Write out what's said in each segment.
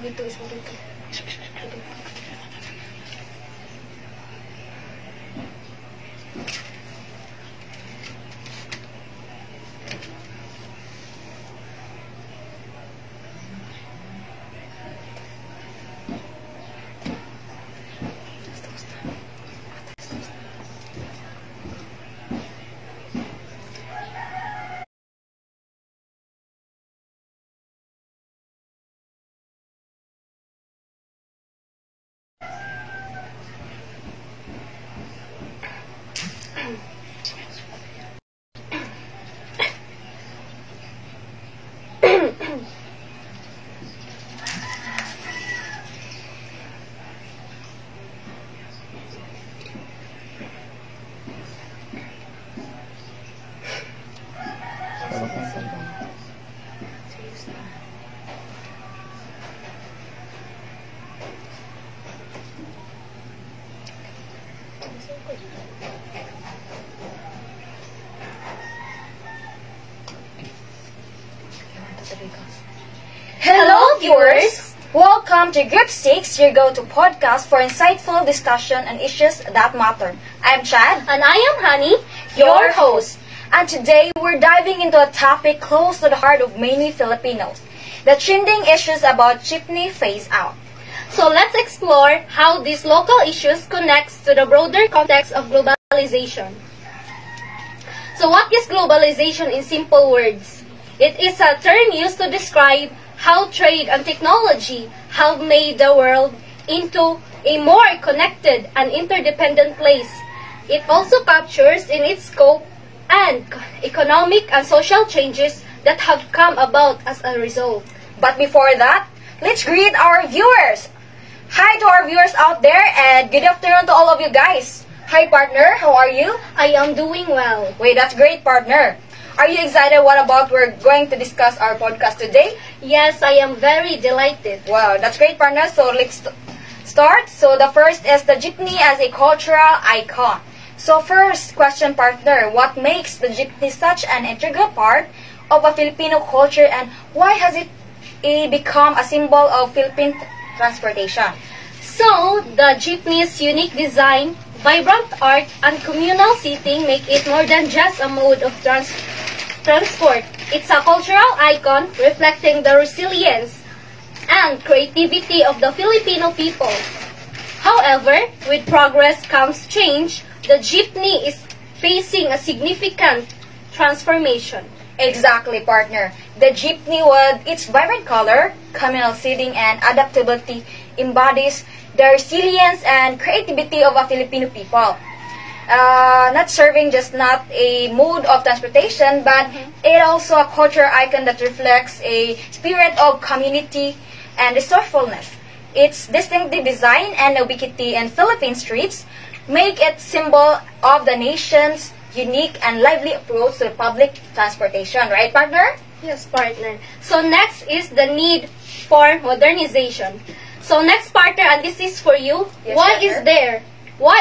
dito, is mo dito. Hello viewers! Welcome to Group 6, your go-to podcast for insightful discussion on issues that matter. I'm Chad. And I am Honey, your host. And today we're diving into a topic close to the heart of many Filipinos, the trending issues about jeepney phase out. So let's explore how these local issues connects to the broader context of globalization. So what is globalization in simple words? It is a term used to describe how trade and technology have made the world into a more connected and interdependent place. It also captures in its scope and economic and social changes that have come about as a result. But before that, let's greet our viewers. Hi to our viewers out there and good afternoon to all of you guys. Hi partner, how are you? I am doing well. Wait, that's great partner. Are you excited what about we're going to discuss our podcast today? Yes, I am very delighted. Wow, that's great partner. So let's start. So the first is the jeepney as a cultural icon. So first question partner, what makes the jeepney such an integral part of a Filipino culture and why has it become a symbol of Philippine transportation? So, the jeepney's unique design, vibrant art, and communal seating make it more than just a mode of transport. It's a cultural icon reflecting the resilience and creativity of the Filipino people. However, with progress comes change. The jeepney is facing a significant transformation. Exactly, partner. The jeepney with its vibrant color, communal seating, and adaptability embodies the resilience and creativity of a Filipino people. Not serving just not a mode of transportation, but it also a cultural icon that reflects a spirit of community and resourcefulness. Its distinctive design and ubiquity in Philippine streets make it symbol of the nation's unique and lively approach to public transportation. Right, partner? Yes, partner. So next is the need for modernization. So next, partner, and this is for you. Yes, Why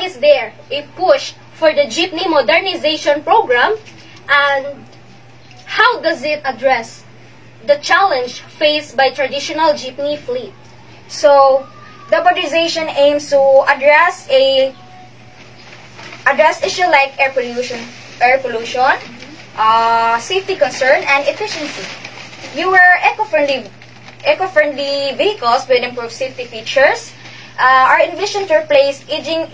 is there a push for the jeepney modernization program, and how does it address the challenge faced by traditional jeepney fleet? So the modernization aims to address issues like air pollution, safety concern, and efficiency. Newer eco-friendly vehicles with improved safety features are envisioned to replace aging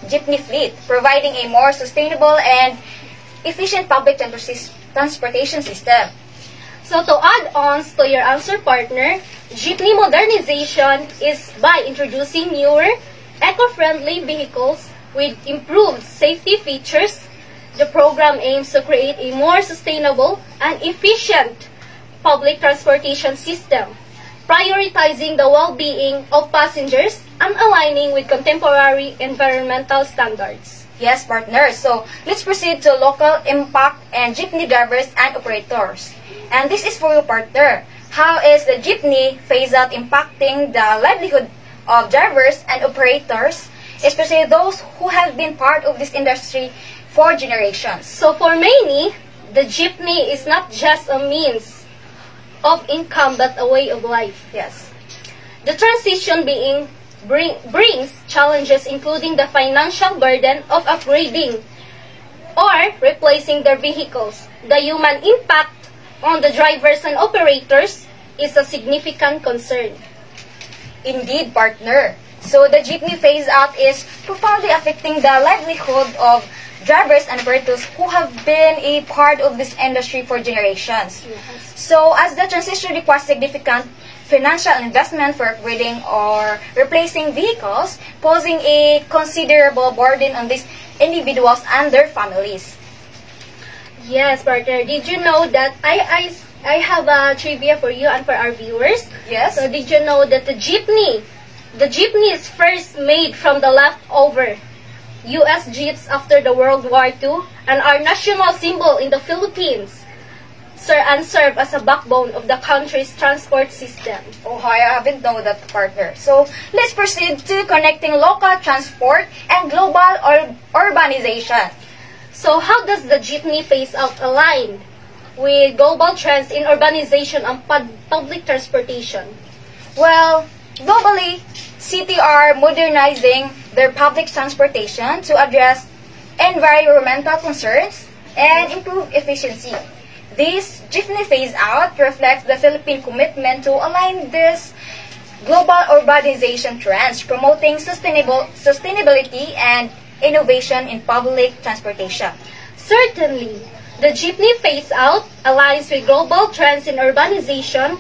jeepney fleet, providing a more sustainable and efficient public transportation system. So to add on to your answer, partner, jeepney modernization is by introducing newer eco-friendly vehicles with improved safety features. The program aims to create a more sustainable and efficient public transportation system, prioritizing the well-being of passengers and aligning with contemporary environmental standards. Yes, partners. So let's proceed to local impact and jeepney drivers and operators. And this is for you, partner. How is the jeepney phase out impacting the livelihood of drivers and operators, especially those who have been part of this industry for generations? So for many, the jeepney is not just a means of income but a way of life. Yes. The transition brings challenges including the financial burden of upgrading or replacing their vehicles. The human impact on the drivers and operators is a significant concern. Indeed, partner. So the jeepney phase-out is profoundly affecting the livelihood of drivers and operators who have been a part of this industry for generations. Yes. So as the transition requires significant financial investment for upgrading or replacing vehicles, posing a considerable burden on these individuals and their families. Yes, partner. Did you know that I have a trivia for you and for our viewers? Yes. So did you know that the jeepney is first made from the leftover U.S. jeeps after the World War II and our national symbol in the Philippines, and serve as a backbone of the country's transport system. Oh, I haven't known that, partner. So let's proceed to connecting local transport and global urbanization. So how does the jeepney phase-out align with global trends in urbanization and public transportation? Well, globally, cities are modernizing their public transportation to address environmental concerns and improve efficiency. This jeepney phase-out reflects the Philippine commitment to align this global urbanization trends, promoting sustainability and innovation in public transportation. Certainly, the jeepney phase-out aligns with global trends in urbanization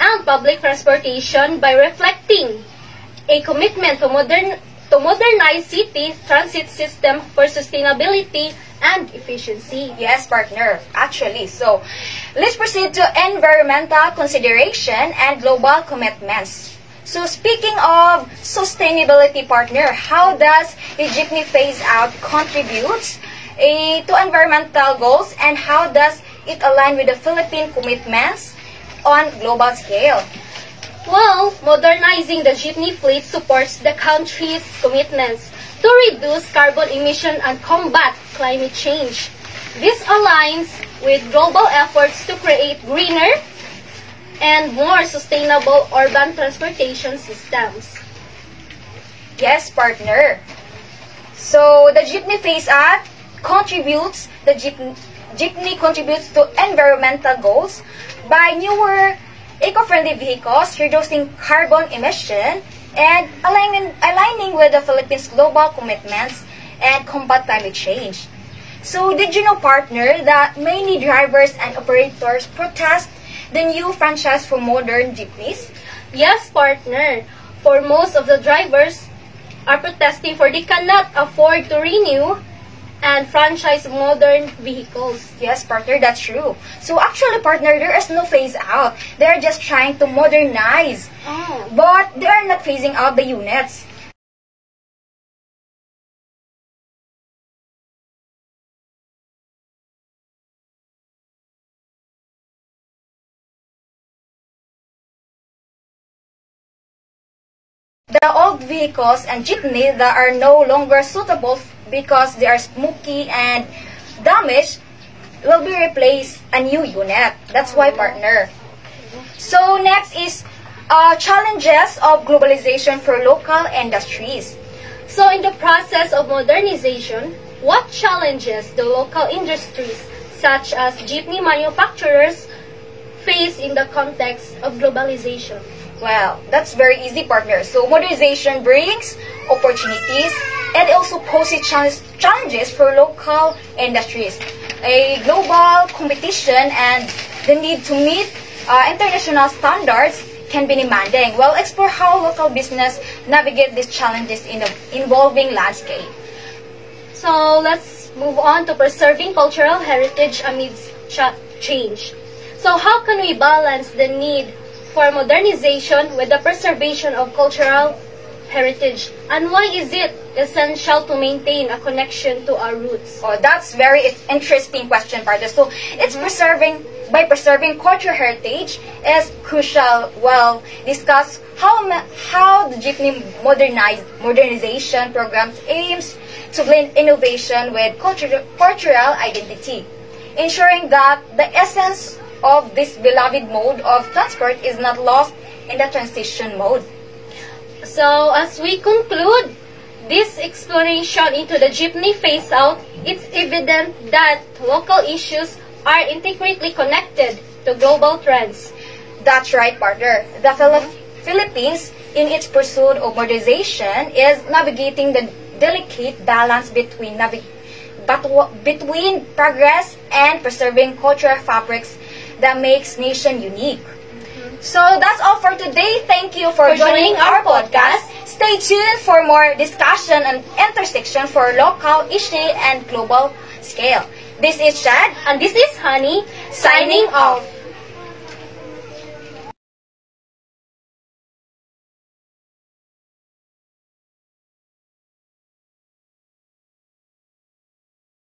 and public transportation by reflecting a commitment to modernize city transit system for sustainability and efficiency. Yes, partner. Actually, so let's proceed to environmental consideration and global commitments. So speaking of sustainability, partner, how does the jeepney phase-out contributes to environmental goals and how does it align with the Philippine commitments on global scale? Well, modernizing the jeepney fleet supports the country's commitments to reduce carbon emission and combat climate change. This aligns with global efforts to create greener and more sustainable urban transportation systems. Yes, partner. So the jeepney phase-out contributes, jeepney contributes to environmental goals by newer eco-friendly vehicles, reducing carbon emission, and aligning with the Philippines' global commitments and combat climate change. So did you know, partner, that many drivers and operators protest the new franchise for modern jeepneys? Yes, partner. For most of the drivers are protesting for they cannot afford to renew and franchise modern vehicles. Yes, partner, that's true. So actually, partner, there is no phase out. They're just trying to modernize. Oh. But they are not phasing out the units. The old vehicles and jeepneys that are no longer suitable because they are smoky and damaged will be replaced a new unit. That's why, partner. So next is challenges of globalization for local industries. So in the process of modernization, what challenges do local industries such as jeepney manufacturers face in the context of globalization? Well, that's very easy, partner. So modernization brings opportunities and also poses challenges for local industries. A global competition and the need to meet international standards can be demanding. Well, explore how local business navigate these challenges in the evolving landscape. So let's move on to preserving cultural heritage amidst change. So how can we balance the need for modernization with the preservation of cultural heritage? And why is it essential to maintain a connection to our roots? Oh, that's very interesting question, partner. So it's by preserving cultural heritage is crucial. Well, discuss how the jeepney modernization programs aims to blend innovation with cultural identity, ensuring that the essence of this beloved mode of transport is not lost in the transition mode. So, as we conclude this exploration into the jeepney phase-out, it's evident that local issues are intricately connected to global trends. That's right, partner. The Philippines, in its pursuit of modernization, is navigating the delicate balance between progress and preserving cultural fabrics that makes nation unique. So that's all for today. Thank you for joining our podcast. Stay tuned for more discussion and intersection for local issue and global scale. This is Chad And this is Honey, signing off.